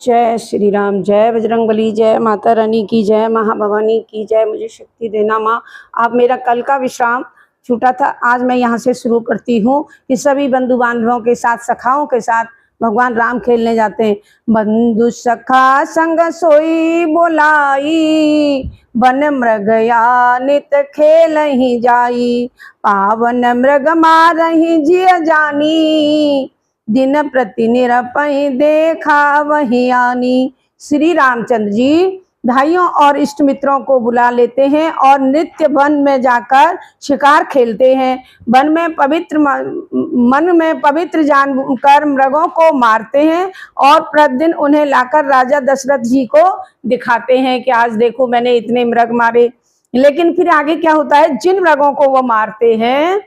जय श्री राम। जय बजरंगबली। जय माता रानी की जय। महाभवानी की जय। मुझे शक्ति देना माँ। आप मेरा कल का विश्राम छूटा था, आज मैं यहाँ से शुरू करती हूँ कि सभी बंधु बांधवों के साथ, सखाओं के साथ भगवान राम खेलने जाते हैं। बंधु सखा संग सोई बोलाई, वन मृगया नित खेल ही जाई, पावन मृग मारही जिय जानी, दिन प्रति निरपय देखा वही आनी। श्री रामचंद्र जी भाइयों और इष्ट मित्रों को बुला लेते हैं और नित्य वन में जाकर शिकार खेलते हैं। वन में पवित्र मन में पवित्र जानकर मृगों को मारते हैं और प्रतिदिन उन्हें लाकर राजा दशरथ जी को दिखाते हैं कि आज देखो मैंने इतने मृग मारे। लेकिन फिर आगे क्या होता है, जिन मृगों को वो मारते हैं,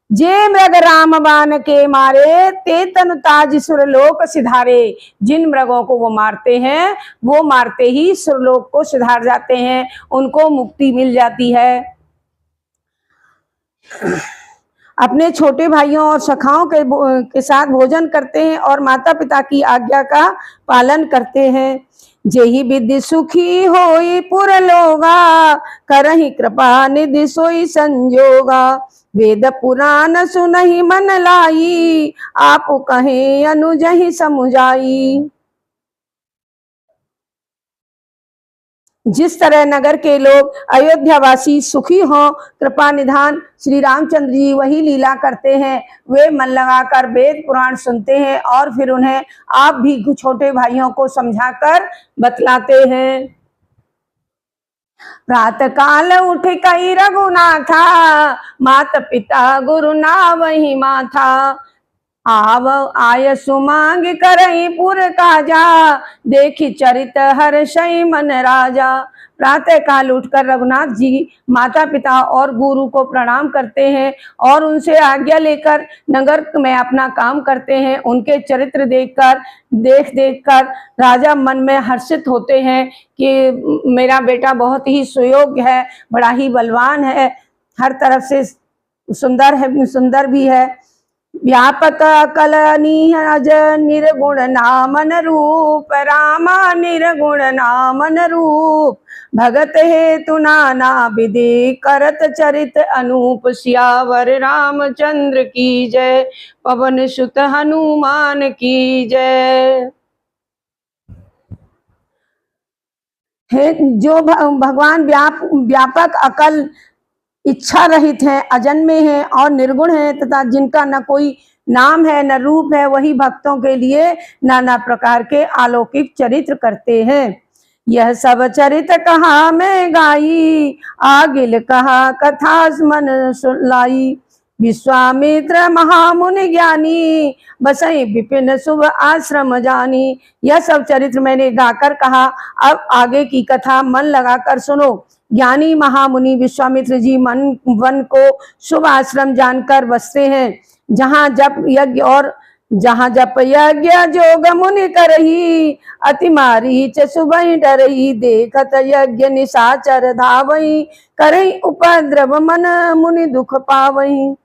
जे मृग राम बाण के मारे ते तनु ताज सुरलोक सिधारे। जिन मृगों को वो मारते हैं वो मारते ही सुरलोक को सिधार जाते हैं, उनको मुक्ति मिल जाती है। अपने छोटे भाइयों और सखाओं के साथ भोजन करते हैं और माता पिता की आज्ञा का पालन करते हैं। जेहि विधि सुखी होई पुर लोगा, करहि कृपा निधि सोई संजोगा, वेद पुराण सुनहि मन लाई, आप कहे अनुजहि समुझाई। जिस तरह नगर के लोग अयोध्यावासी सुखी हों, कृपा निधान श्री रामचंद्र जी वही लीला करते हैं। वे मन लगाकर वेद पुराण सुनते हैं और फिर उन्हें आप भी छोटे भाइयों को समझाकर बतलाते हैं। प्रातः काल उठ कई रघुनाथा, माता पिता गुरु ना वही माथा, आव आय सुमांग करई पुर काजा, देखी चरित हर्षई मन राजा। प्रातः काल उठकर रघुनाथ जी माता पिता और गुरु को प्रणाम करते हैं और उनसे आज्ञा लेकर नगर में अपना काम करते हैं। उनके चरित्र देखकर राजा मन में हर्षित होते हैं कि मेरा बेटा बहुत ही सुयोग्य है, बड़ा ही बलवान है, हर तरफ से सुंदर है, सुंदर भी है। व्यापक अकल निहज निर्गुण नामन रूप, रामा निर्गुण नामन रूप, भगत हेतु नाना विधि करत चरित अनूप, सियावर रामचंद्र की जय, पवन सुत हनुमान की जय। हे जो भगवान व्यापक अकल इच्छा रहित है, अजन्मे हैं और निर्गुण हैं तथा जिनका न कोई नाम है न रूप है, वही भक्तों के लिए नाना प्रकार के अलौकिक चरित्र करते हैं। यह सब चरित्र कहा मैं गाई, आगिल कहा कथा मन सुलाई, विश्वामित्र महामुनि ज्ञानी, बसई विपिन शुभ आश्रम जानी। यह सब चरित्र मैंने गाकर कहा, अब आगे की कथा मन लगाकर सुनो। ज्ञानी महामुनि विश्वामित्र जी वन को शुभ आश्रम जानकर बसते हैं, जहाँ जप यज्ञ जोग मुनि करही, अति मारीच सुबह डरही, देखत यज्ञ निशाचर धावई, करही उपद्रव मन मुनि दुख पावई।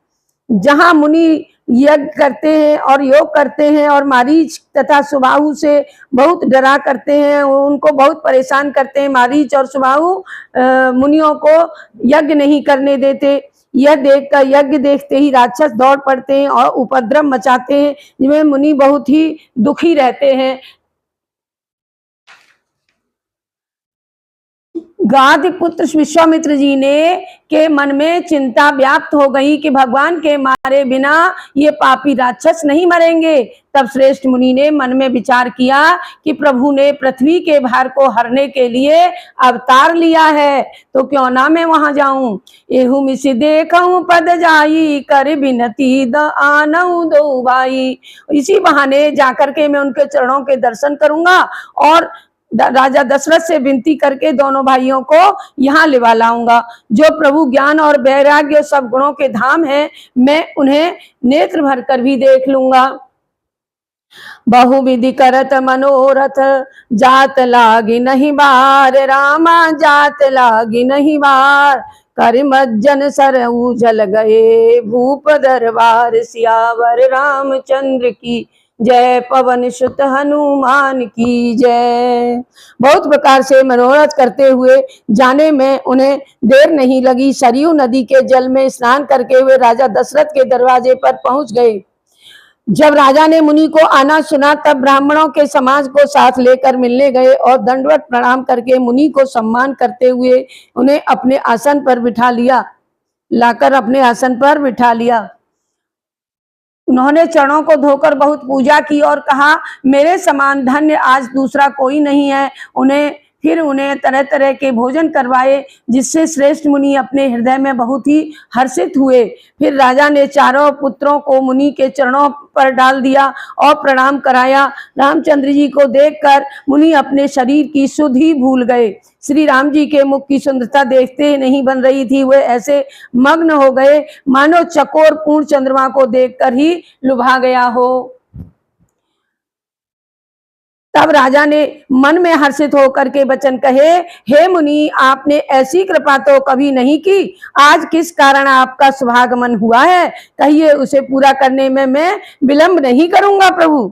जहाँ मुनि यज्ञ करते हैं और योग करते हैं और मारीच तथा सुबाहु से बहुत डरा करते हैं, उनको बहुत परेशान करते हैं। मारीच और सुबाहु मुनियों को यज्ञ नहीं करने देते। यह देखकर यज्ञ देखते ही राक्षस दौड़ पड़ते हैं और उपद्रव मचाते हैं, जिनमें मुनि बहुत ही दुखी रहते हैं। गाधी पुत्र विश्वामित्र जी ने के मन में चिंता व्याप्त हो गई कि भगवान के मारे बिना ये पापी राक्षस नहीं मरेंगे। तब श्रेष्ठ मुनि ने मन में विचार किया कि प्रभु ने पृथ्वी के भार को हरने के लिए अवतार लिया है, तो क्यों ना मैं वहां जाऊं। एहू मिसि देखूं पद जाई, कर बिनती द आनऊ दो भाई। इसी बहाने जाकर के मैं उनके चरणों के दर्शन करूंगा और राजा दशरथ से विनती करके दोनों भाइयों को यहाँ लिवा लाऊंगा। जो प्रभु ज्ञान और वैराग्य सब गुणों के धाम हैं, मैं उन्हें नेत्र भर कर भी देख लूंगा। बहुविधि करत मनोरथ, जात लागी नहीं बार, रामा जात लागी नहीं बार, कर मज्जन सर उजल गए भूप दरबार, सियावर रामचंद्र की जय पवन सुत हनुमान की जय। बहुत प्रकार से मनोरथ करते हुए जाने में उन्हें देर नहीं लगी। सरयू नदी के जल में स्नान करके हुए राजा दशरथ के दरवाजे पर पहुंच गए। जब राजा ने मुनि को आना सुना तब ब्राह्मणों के समाज को साथ लेकर मिलने गए और दंडवत प्रणाम करके मुनि को सम्मान करते हुए उन्हें अपने आसन पर बिठा लिया, लाकर अपने आसन पर बिठा लिया। उन्होंने चरणों को धोकर बहुत पूजा की और कहा, मेरे समान धन्य आज दूसरा कोई नहीं है। फिर उन्हें तरह तरह के भोजन करवाए, जिससे श्रेष्ठ मुनि अपने हृदय में बहुत ही हर्षित हुए। फिर राजा ने चारों पुत्रों को मुनि के चरणों पर डाल दिया और प्रणाम कराया। रामचंद्र जी को देखकर मुनि अपने शरीर की सुध ही भूल गए। श्री राम जी के मुख की सुंदरता देखते नहीं बन रही थी। वे ऐसे मग्न हो गए मानो चकोर पूर्ण चंद्रमा को देखकर ही लुभा गया हो। तब राजा ने मन में हर्षित होकर के वचन कहे, हे मुनि, आपने ऐसी कृपा तो कभी नहीं की। आज किस कारण आपका सुभागमन हुआ है, कहिए, उसे पूरा करने में मैं विलंब नहीं करूंगा प्रभु।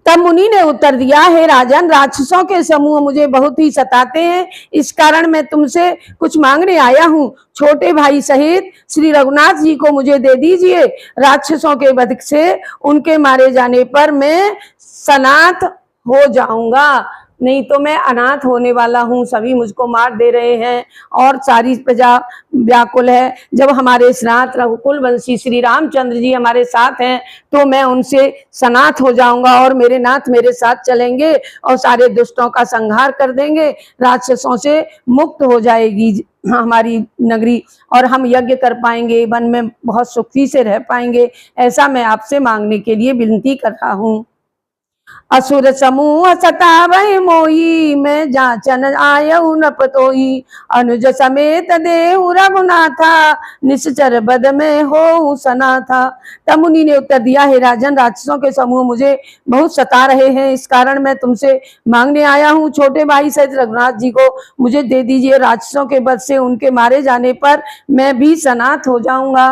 तब मुनि ने उत्तर दिया, हे राजन, राक्षसों के समूह मुझे बहुत ही सताते हैं। इस कारण मैं तुमसे कुछ मांगने आया हूँ। छोटे भाई सहित श्री रघुनाथ जी को मुझे दे दीजिए। राक्षसों के वध से उनके मारे जाने पर मैं सनाथ हो जाऊंगा, नहीं तो मैं अनाथ होने वाला हूँ। सभी मुझको मार दे रहे हैं और सारी प्रजा व्याकुल है। जब हमारे स्नात रघुकुल वंशी श्री रामचंद्र जी हमारे साथ हैं तो मैं उनसे सनाथ हो जाऊंगा और मेरे नाथ मेरे साथ चलेंगे और सारे दुष्टों का संहार कर देंगे। राक्षसों से मुक्त हो जाएगी हमारी नगरी और हम यज्ञ कर पाएंगे, वन में बहुत सुखी से रह पाएंगे। ऐसा मैं आपसे मांगने के लिए विनती कर रहा हूँ। असुर समूह सतावै मोही, मैं जाचन आयऊ न पतोही। अनुज समेत देहु रघुनाथा, निश्चर बद में हो सनाथा। तब मुनि ने उत्तर दिया, हे राजन, राक्षसों के समूह मुझे बहुत सता रहे हैं। इस कारण मैं तुमसे मांगने आया हूँ। छोटे भाई सहित रघुनाथ जी को मुझे दे दीजिए। राक्षसों के वध से उनके मारे जाने पर मैं भी सनाथ हो जाऊंगा।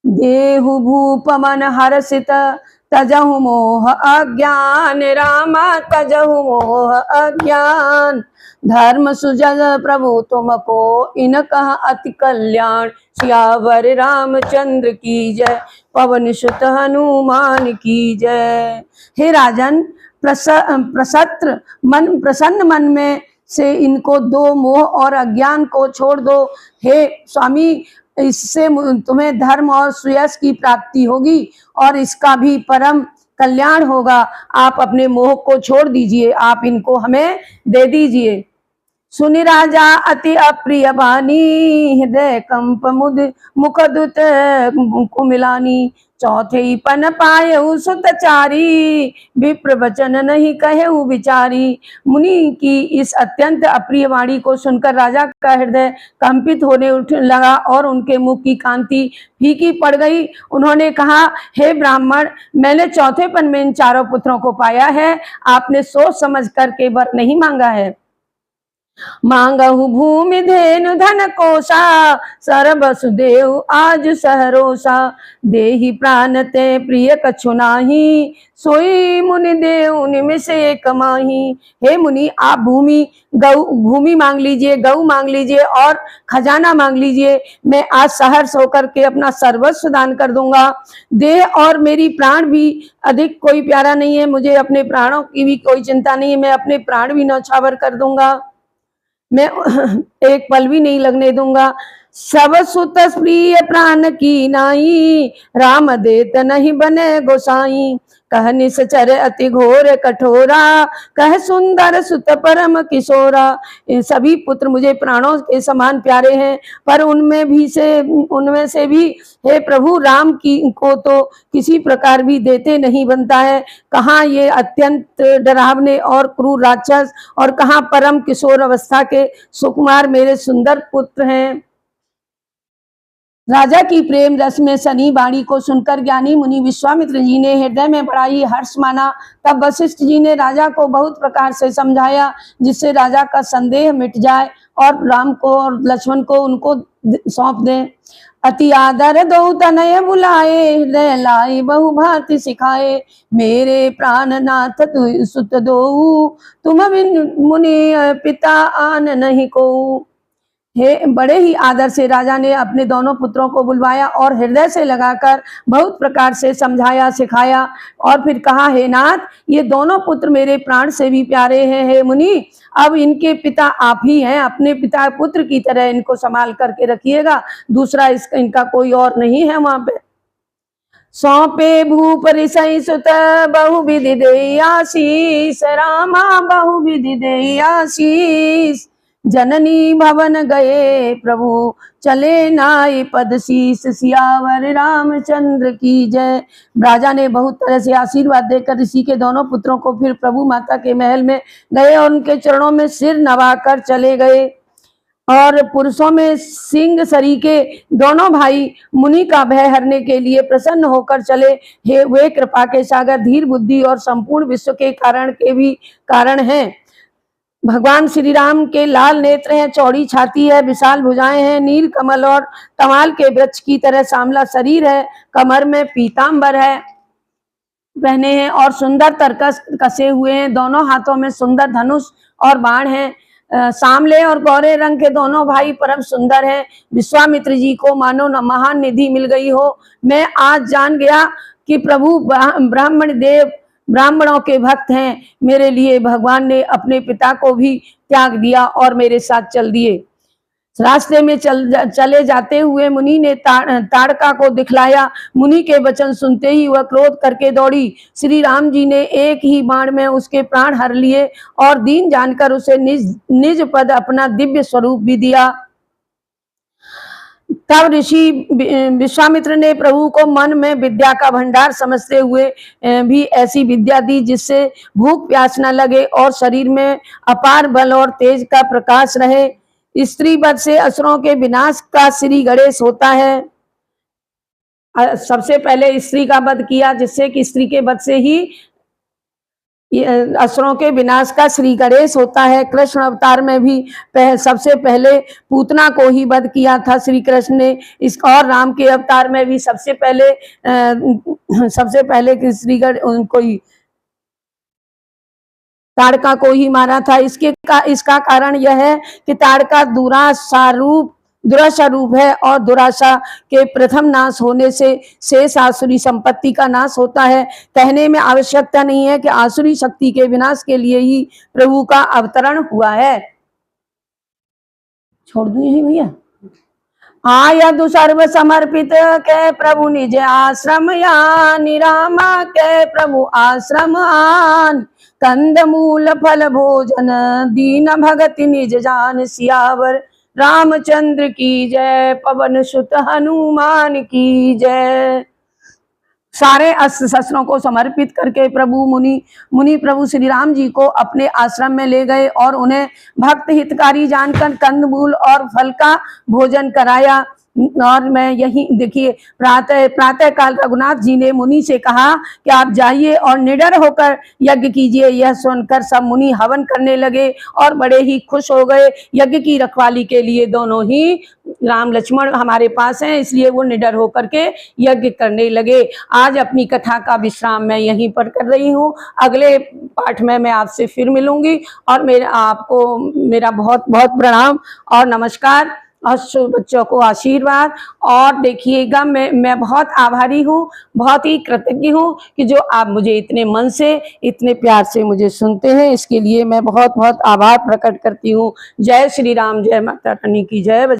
देहु भूप मन हर्षित, तजहु मोह अज्ञान। रामा तजहु मोह अज्ञान, धर्म सुजग प्रभु तुमको इनकह अति कल्याण। सियावर रामचंद्र की जय, पवन सुत हनुमान की जय। हे राजन, प्रसन्न मन में से इनको दो, मोह और अज्ञान को छोड़ दो। हे स्वामी, इससे तुम्हें धर्म और श्रेयस की प्राप्ति होगी और इसका भी परम कल्याण होगा। आप अपने मोह को छोड़ दीजिए, आप इनको हमें दे दीजिए। सुनि राजा अति अप्रिय बानी, हृदय कंप मुखदुत कुमिलानी। चौथे पन पायऊ सुतचारी, विप्र वचन नहीं कहेऊ विचारी। मुनि की इस अत्यंत अप्रिय वाणी को सुनकर राजा का हृदय कंपित होने उठ लगा और उनके मुख की कांति फीकी पड़ गई। उन्होंने कहा, हे ब्राह्मण, मैंने चौथे पन में इन चारों पुत्रों को पाया है। आपने सोच समझ करके वर नहीं मांगा है। मांगहु भूमि धेनु धन कोसा, सर वसुदेव आज सहरोसा। देहि प्राण ते प्रिय कछु नाही, सोई मुनि देव निमिषे कमाही। हे मुनि, आप भूमि मांग लीजिए, गौ मांग लीजिए और खजाना मांग लीजिए। मैं आज सहर्ष होकर के अपना सर्वस्व दान कर दूंगा। देह और मेरी प्राण भी अधिक कोई प्यारा नहीं है। मुझे अपने प्राणों की भी कोई चिंता नहीं है। मैं अपने प्राण भी न्यौछावर कर दूंगा, मैं एक पल भी नहीं लगने दूंगा। सब सुत प्रिय प्राण की नाई, राम देत नहीं बने गोसाई। कह निश्चर अति घोर कठोरा, कह सुंदर सुत परम किशोरा। इन सभी पुत्र मुझे प्राणों के समान प्यारे हैं, पर उनमें से भी हे प्रभु, राम को तो किसी प्रकार भी देते नहीं बनता है। कहाँ ये अत्यंत डरावने और क्रूर राक्षस और कहाँ परम किशोर अवस्था के सुकुमार मेरे सुंदर पुत्र हैं। राजा की प्रेम रस में सनी वाणी को सुनकर ज्ञानी मुनि विश्वामित्र जी ने हृदय में बड़ा ही हर्ष माना। तब वशिष्ठ जी ने राजा को बहुत प्रकार से समझाया, जिससे राजा का संदेह मिट जाए और राम को और लक्ष्मण को उनको सौंप दें। अति आदर दो तनय बुलाए, हृदय लाई बहु भांति सिखाए। मेरे प्राणनाथ तु सुत दो, तुम बिन मुनि पिता आन नहीं को। हे, बड़े ही आदर से राजा ने अपने दोनों पुत्रों को बुलवाया और हृदय से लगाकर बहुत प्रकार से समझाया सिखाया, और फिर कहा, हे नाथ, ये दोनों पुत्र मेरे प्राण से भी प्यारे हैं। हे मुनि, अब इनके पिता आप ही हैं, अपने पिता पुत्र की तरह इनको संभाल करके रखिएगा, दूसरा इनका कोई और नहीं है वहां पे। सौंपे भूप ऋषि सुत बहुविधि दे आशीष, रामा बहुविधि दे आशीष। जननी भवन गए प्रभु चले नाई पद शीस, सियावर रामचंद्र की जय। राजा ने बहुत तरह से आशीर्वाद देकर ऋषि के दोनों पुत्रों को फिर प्रभु माता के महल में गए और उनके चरणों में सिर नवाकर चले गए। और पुरुषों में सिंह सरीके दोनों भाई मुनि का भय हरने के लिए प्रसन्न होकर चले। हे, वे कृपा के सागर, धीर बुद्धि और संपूर्ण विश्व के कारण के भी कारण हैं। भगवान श्री राम के लाल नेत्र हैं, चौड़ी छाती है, विशाल भुजाएं हैं, नील कमल और तमाल के वृक्ष की तरह सांवला शरीर है, कमर में पीतांबर है पहने हैं और सुंदर तरकस कसे हुए हैं, दोनों हाथों में सुंदर धनुष और बाण हैं। सांवले और गौरे रंग के दोनों भाई परम सुंदर हैं। विश्वामित्र जी को मानो न महान निधि मिल गई हो। मैं आज जान गया कि प्रभु ब्राह्मणों के भक्त हैं। मेरे लिए भगवान ने अपने पिता को भी त्याग दिया और मेरे साथ चल दिए। रास्ते में चले जाते हुए मुनि ने ताड़का को दिखलाया। मुनि के वचन सुनते ही वह क्रोध करके दौड़ी। श्री राम जी ने एक ही बाण में उसके प्राण हर लिए और दीन जानकर उसे निज पद अपना दिव्य स्वरूप भी दिया। तब ऋषि विश्वामित्र ने प्रभु को मन में विद्या का भंडार समझते हुए भी ऐसी विद्या दी जिससे भूख प्यास न लगे और शरीर में अपार बल और तेज का प्रकाश रहे। स्त्री वध से असुरों के विनाश का श्री गणेश होता है। सबसे पहले स्त्री का वध किया, जिससे कि स्त्री के वध से ही असुरों के विनाश का श्री गणेश होता है। कृष्ण अवतार में भी सबसे पहले पूतना को ही वध किया था श्री कृष्ण ने। और राम के अवतार में भी सबसे पहले श्री उनको ही ताड़का को ही मारा था। इसका कारण यह है कि ताड़का दुराशा रूप है और दुराशा के प्रथम नाश होने से शेष आसुरी संपत्ति का नाश होता है। कहने में आवश्यकता नहीं है कि आसुरी शक्ति के विनाश के लिए ही प्रभु का अवतरण हुआ है। छोड़ दूं यही भैया। आयदु सर्व समर्पित के प्रभु निज आश्रम आन, रामा के प्रभु आश्रम आन। कंद मूल फल भोजन दीन भगति निज जान, सियावर रामचंद्र की जय, पवन सुत हनुमान की जय। सारे अस्त्र शस्त्रों को समर्पित करके मुनि प्रभु श्री राम जी को अपने आश्रम में ले गए और उन्हें भक्त हितकारी जानकर कंदमूल और फल का भोजन कराया। और मैं यही देखिए, प्रातः काल रघुनाथ जी ने मुनि से कहा कि आप जाइए और निडर होकर यज्ञ कीजिए। यह सुनकर सब मुनि हवन करने लगे और बड़े ही खुश हो गए। यज्ञ की रखवाली के लिए दोनों ही राम लक्ष्मण हमारे पास हैं, इसलिए वो निडर होकर के यज्ञ करने लगे। आज अपनी कथा का विश्राम मैं यहीं पर कर रही हूँ। अगले पाठ में मैं आपसे फिर मिलूंगी और आपको मेरा बहुत बहुत प्रणाम और नमस्कार और बच्चों को आशीर्वाद। और देखिएगा, मैं बहुत आभारी हूँ, बहुत ही कृतज्ञ हूँ कि जो आप मुझे इतने मन से इतने प्यार से मुझे सुनते हैं, इसके लिए मैं बहुत बहुत आभार प्रकट करती हूँ। जय श्री राम, जय माता रानी की जय।